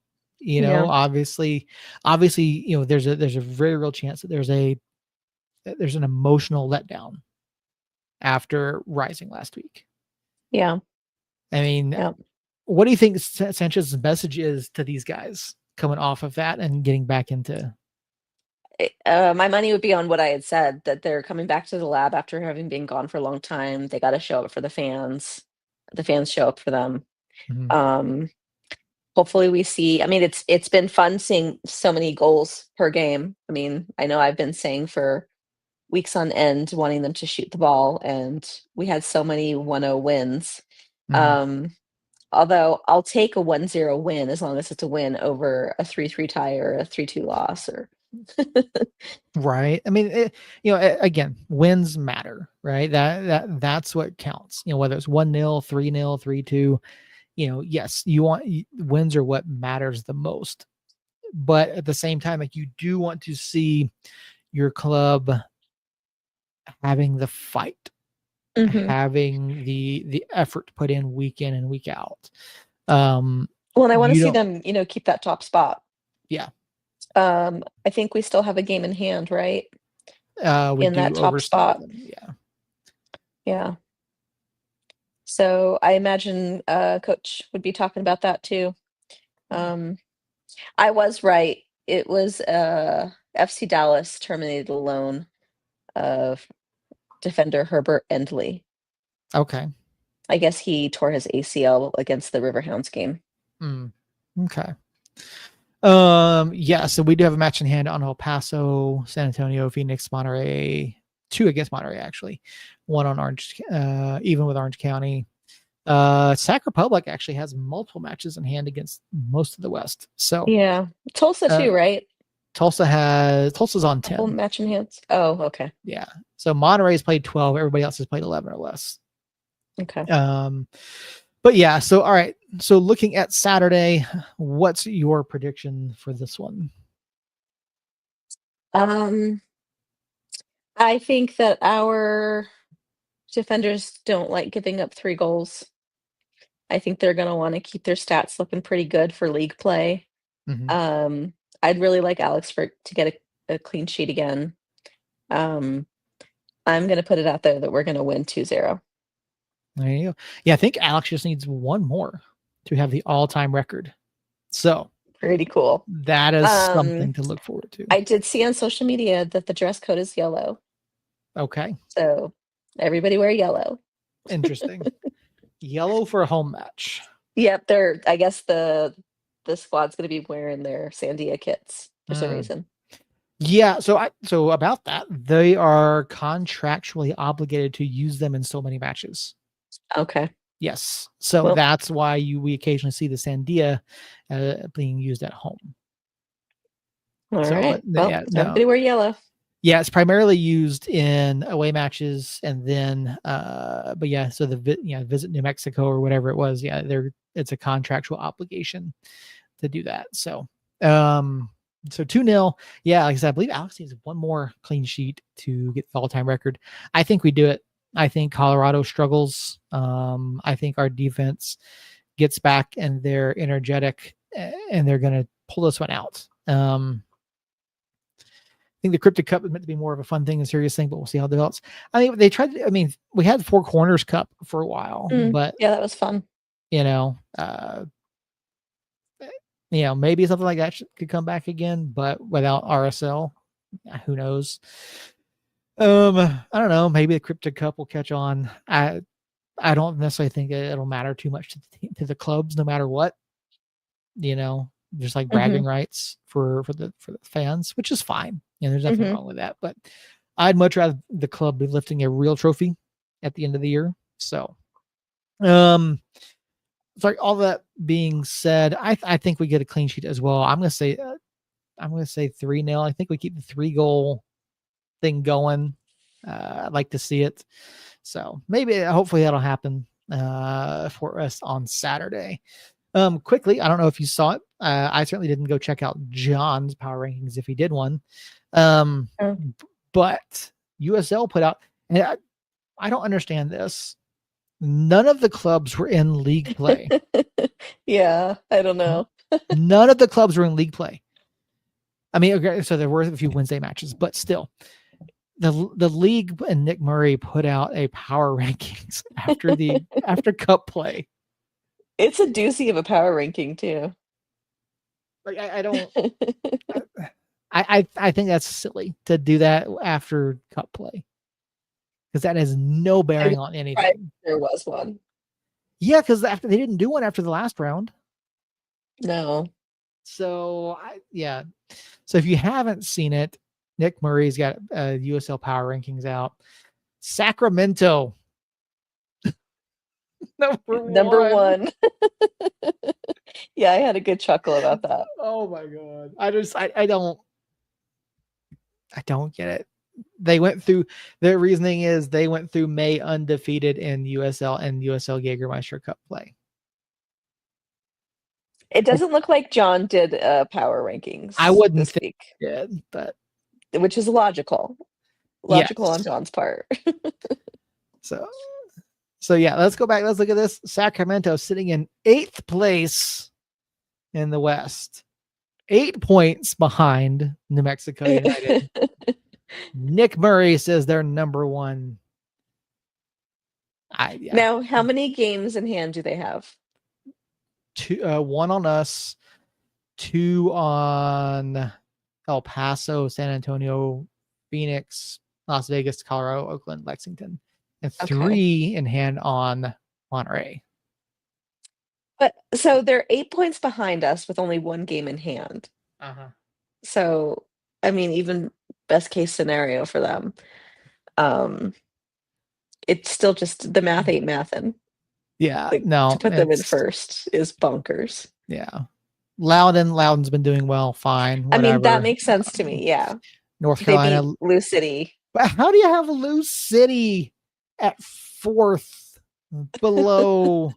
Obviously, there's a very real chance that there's an emotional letdown after rising last week. Yeah. I mean, what do you think Sanchez's message is to these guys coming off of that and getting back into? My money would be on what I had said, that they're coming back to the lab after having been gone for a long time. They got to show up for the fans. The fans show up for them. Mm-hmm. Hopefully we see, I mean, it's been fun seeing so many goals per game. I mean, I know I've been saying for weeks on end wanting them to shoot the ball, and we had so many 1-0 wins. Mm-hmm. Although I'll take a 1-0 win as long as it's a win over a 3-3 tie or a 3-2 loss or right. I mean, again, wins matter, right? That's what counts. Whether it's 1-0, 3-0, 3-2, yes, wins are what matters the most. But at the same time, like, you do want to see your club having the fight, having the effort put in week in and week out. Well, and I want to see them, keep that top spot. Yeah. I think we still have a game in hand, right? We in do that top spot. them. Yeah. Yeah. So I imagine Coach would be talking about that too. I was right. It was FC Dallas terminated the loan of defender Herbert Endley. Okay. I guess he tore his ACL against the Riverhounds game. Okay. Yeah, so we do have a match in hand on El Paso, San Antonio, Phoenix, Monterey. 2 against Monterey, actually. 1 on Orange, even with Orange County. Sac Republic actually has multiple matches in hand against most of the West. So yeah, Tulsa too, right? Tulsa's on 10. Full match in hands. Oh, okay. Yeah. So Monterey's played 12. Everybody else has played 11 or less. Okay. But yeah, so all right. So looking at Saturday, what's your prediction for this one? I think that our defenders don't like giving up 3 goals. I think they're going to want to keep their stats looking pretty good for league play. Mm-hmm. I'd really like Alex to get a clean sheet again. I'm going to put it out there that we're going to win 2-0. There you go. Yeah, I think Alex just needs 1 more to have the all-time record. So pretty cool. That is something to look forward to. I did see on social media that the dress code is yellow. Okay. So everybody wear yellow. Interesting. Yellow for a home match. Yep, I guess the squad's going to be wearing their Sandia kits for some reason. Yeah, so about that, they are contractually obligated to use them in so many matches. Okay. Yes. So that's why we occasionally see the Sandia being used at home. All right. Everybody wear yellow. Yeah, it's primarily used in away matches, and then, but yeah, so visit New Mexico or whatever it was. Yeah, it's a contractual obligation to do that. So, so 2-0. Yeah, like I said, I believe Alex needs 1 more clean sheet to get the all-time record. I think we do it. I think Colorado struggles. I think our defense gets back and they're energetic and they're going to pull this one out. think the Cryptic Cup is meant to be more of a fun thing, a serious thing, but we'll see how it develops. I mean, they tried to, I mean, we had Four Corners Cup for a while, but yeah, that was fun. you know, maybe something like that could come back again, but without RSL, who knows? I don't know. Maybe the Cryptic Cup will catch on. I don't necessarily think it'll matter too much to the clubs, no matter what. Just like bragging rights for the fans, which is fine. There's nothing wrong with that. But I'd much rather the club be lifting a real trophy at the end of the year. So, sorry. All that being said, I think we get a clean sheet as well. I'm gonna say 3-0. I think we keep the 3-goal thing going. I'd like to see it. So hopefully that'll happen for us on Saturday. Quickly, I don't know if you saw it. I certainly didn't go check out John's power rankings if he did one. But USL put out, and I don't understand this. None of the clubs were in league play. Yeah, I don't know. None of the clubs were in league play. I mean, okay, so there were a few Wednesday matches, but still, the league and Nick Murray put out a power rankings after cup play. It's a doozy of a power ranking too. Like I don't. I think that's silly to do that after cup play, because that has no bearing on anything. There was one. Yeah, because they didn't do one after the last round. No. So So if you haven't seen it, Nick Murray's got USL power rankings out. Sacramento. Number one. Yeah, I had a good chuckle about that. Oh my God. I don't get it. Their reasoning is they went through May undefeated in USL and USL Jägermeister Cup play. It doesn't look like John did power rankings. I wouldn't this think week, he did, but which is logical. Logical yes. on John's part. So yeah, let's go back. Let's look at this. Sacramento sitting in 8th place in the West, 8 points behind New Mexico United. Nick Murray says they're number one. Now, how many games in hand do they have? 2, 1 on us, 2 on El Paso, San Antonio, Phoenix, Las Vegas, Colorado, Oakland, Lexington, and 3 in hand on Monterey. But so they're 8 points behind us with only 1 game in hand. So, I mean, even best case scenario for them, it's still just the math ain't mathin'. Yeah, Like, no, to put them in first is bonkers. Yeah, Loudon's been doing well, fine. Whatever. I mean, that makes sense to me. Yeah, North Carolina, they beat Lou City. But how do you have Lou City at 4th below?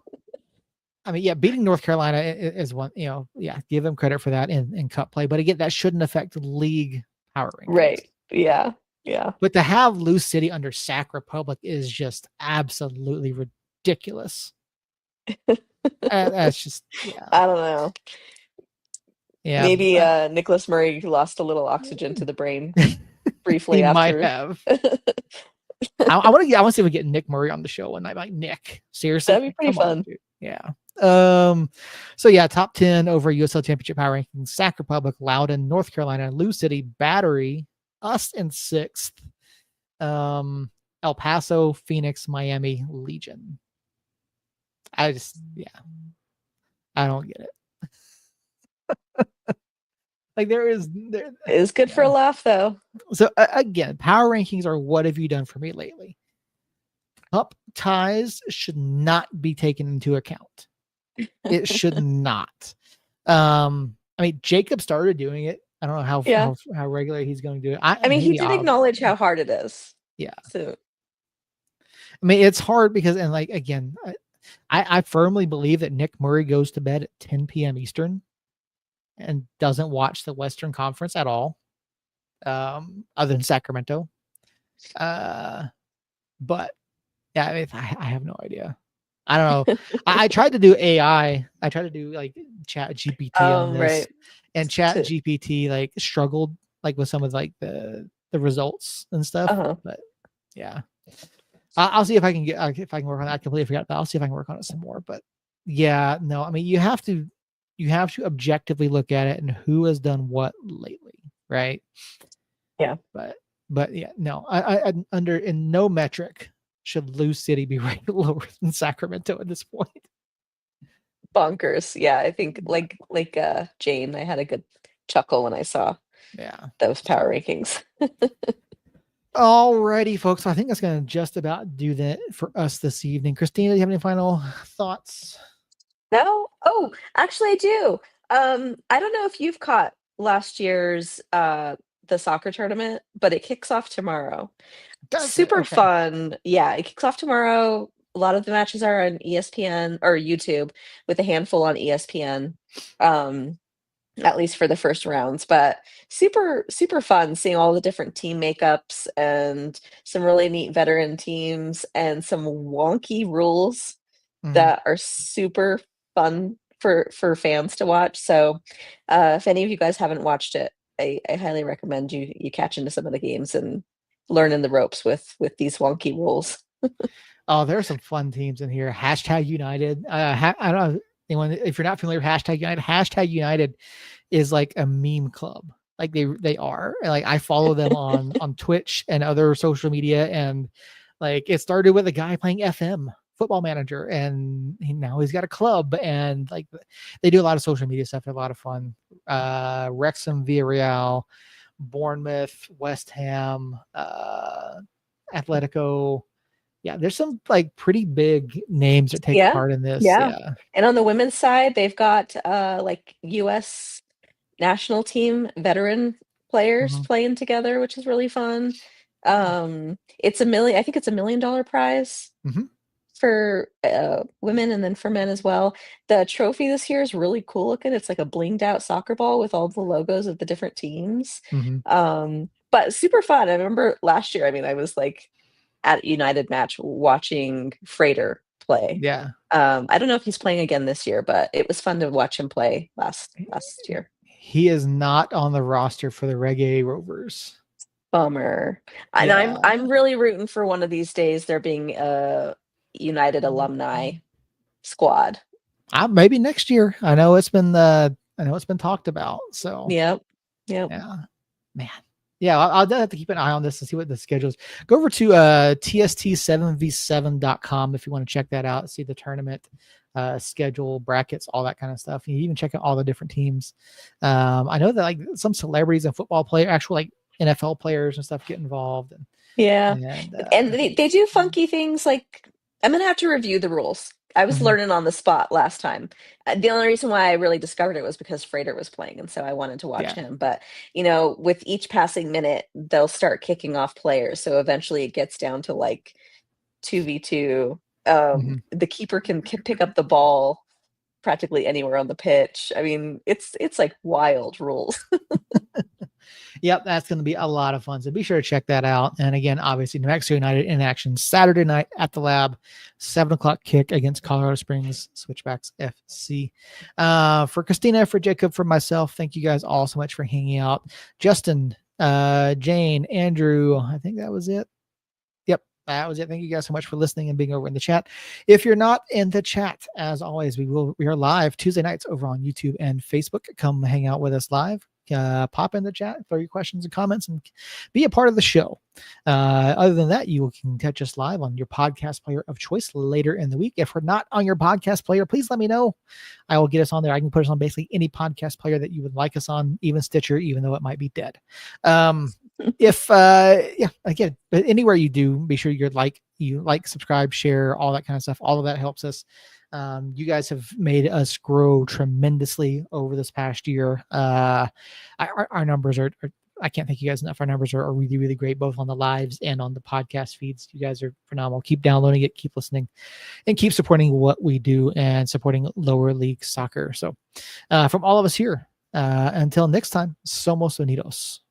I mean, yeah, beating North Carolina is one. Give them credit for that in cup play. But again, that shouldn't affect league power rankings. Right? Yeah. But to have Lou City under Sac Republic is just absolutely ridiculous. That's just, I don't know. Yeah, maybe Nicholas Murray lost a little oxygen to the brain briefly. He after. might have. I want to see if we get Nick Murray on the show one night. Like, Nick, seriously, that'd be pretty fun. Dude. Yeah. So yeah, top 10 over USL Championship power rankings: Sac Republic, Loudon, North Carolina, Lou City, Battery, us in 6th, El Paso, Phoenix, Miami, Legion. I don't get it. Like there is good for a laugh though. So again, power rankings are what have you done for me lately? Cup ties should not be taken into account. It should not. I mean, Jacob started doing it. I don't know how regular he's going to do it. I mean, he did acknowledge how hard it is. Yeah. So, I mean, it's hard because, and like again, I firmly believe that Nick Murray goes to bed at 10 p.m. Eastern and doesn't watch the Western Conference at all, other than Sacramento. But yeah, I have no idea. I don't know. I tried to do AI. I tried to do like Chat GPT on this, right. and Chat GPT like struggled. like with some of like the results and stuff. Uh-huh. But yeah, I'll see if I can get if I can work on that. I completely forgot, but I'll see if I can work on it some more. But yeah, no, I mean you have to objectively look at it and who has done what lately, right? Yeah. But yeah, no, I under in no metric should Lou City be ranked lower than Sacramento at this point. Bonkers. Yeah, I think like Jane, I had a good chuckle when I saw Yeah. those power rankings. Alrighty, folks. So I think that's going to just about do that for us this evening. Christina, do you have any final thoughts? No? Oh, actually I do. I don't know if you've caught last year's the soccer tournament, but it kicks off tomorrow. Does it? Super Okay. fun. Yeah, it kicks off tomorrow. A lot of the matches are on ESPN or YouTube with a handful on ESPN. At least for the first rounds, but super fun seeing all the different team makeups and some really neat veteran teams and some wonky rules Mhm. that are super fun for fans to watch. So if any of you guys haven't watched it, I highly recommend you catch into some of the games and learning the ropes with these wonky rules. Oh, there are some fun teams in here. Hashtag United. I don't know anyone if you're not familiar with hashtag United. Hashtag United is like a meme club. Like they are. Like I follow them on Twitch and other social media, and like it started with a guy playing FM Football Manager, and now he's got a club, and like they do a lot of social media stuff. They're a lot of fun. Wrexham, Villarreal, Bournemouth, West Ham, Atletico. Yeah, there's some like pretty big names that take Yeah. part in this. Yeah. Yeah. And on the women's side, they've got like US national team veteran players Mhm. playing together, which is really fun. It's I think it's $1 million prize Mhm. for women and then for men as well. The trophy this year is really cool looking. It's like a blinged out soccer ball with all the logos of the different teams. Mhm. But super fun. I remember last year, I mean, I was like at United match watching Freighter play. Yeah. I don't know if he's playing again this year, but it was fun to watch him play last year. He is not on the roster for the Reggae Rovers. Bummer. And Yeah. I'm really rooting for one of these days there being a United alumni squad. Maybe next year. I know it's been talked about. So Yep. Yep. yeah, man. Yeah, I'll have to keep an eye on this and see what the schedule is. Go over to tst7v7.com if you want to check that out, see the tournament schedule, brackets, all that kind of stuff. You even check out all the different teams. I know that like some celebrities and football players, actual like NFL players and stuff get involved. Yeah. And And they do funky things like I'm gonna have to review the rules. I was mhm. learning on the spot last time. The only reason why I really discovered it was because Freighter was playing, and so I wanted to watch Yeah. him. But with each passing minute, they'll start kicking off players. So eventually, it gets down to like 2v2. Mhm. The keeper can pick up the ball practically anywhere on the pitch. I mean, it's like wild rules. Yep, that's going to be a lot of fun. So be sure to check that out. And again, obviously, New Mexico United in action Saturday night at the Lab, 7 o'clock kick against Colorado Springs Switchbacks FC. For Christina, for Jacob, for myself, thank you guys all so much for hanging out. Justin, Jane, Andrew, I think that was it. Yep, that was it. Thank you guys so much for listening and being over in the chat. If you're not in the chat, as always, we are live Tuesday nights over on YouTube and Facebook. Come hang out with us live. Pop in the chat, throw your questions and comments, and be a part of the show. Other than that, you can catch us live on your podcast player of choice later in the week. If we're not on your podcast player, please let me know. I will get us on there. I can put us on basically any podcast player that you would like us on, even Stitcher, even though it might be dead. Again, but anywhere you do, be sure you like, subscribe, share, all that kind of stuff. All of that helps us. You guys have made us grow tremendously over this past year. Our numbers are I can't thank you guys enough. Our numbers are really, really great, both on the lives and on the podcast feeds. You guys are phenomenal. Keep downloading it, keep listening, and keep supporting what we do and supporting lower league soccer. So from all of us here, until next time, Somos Unidos.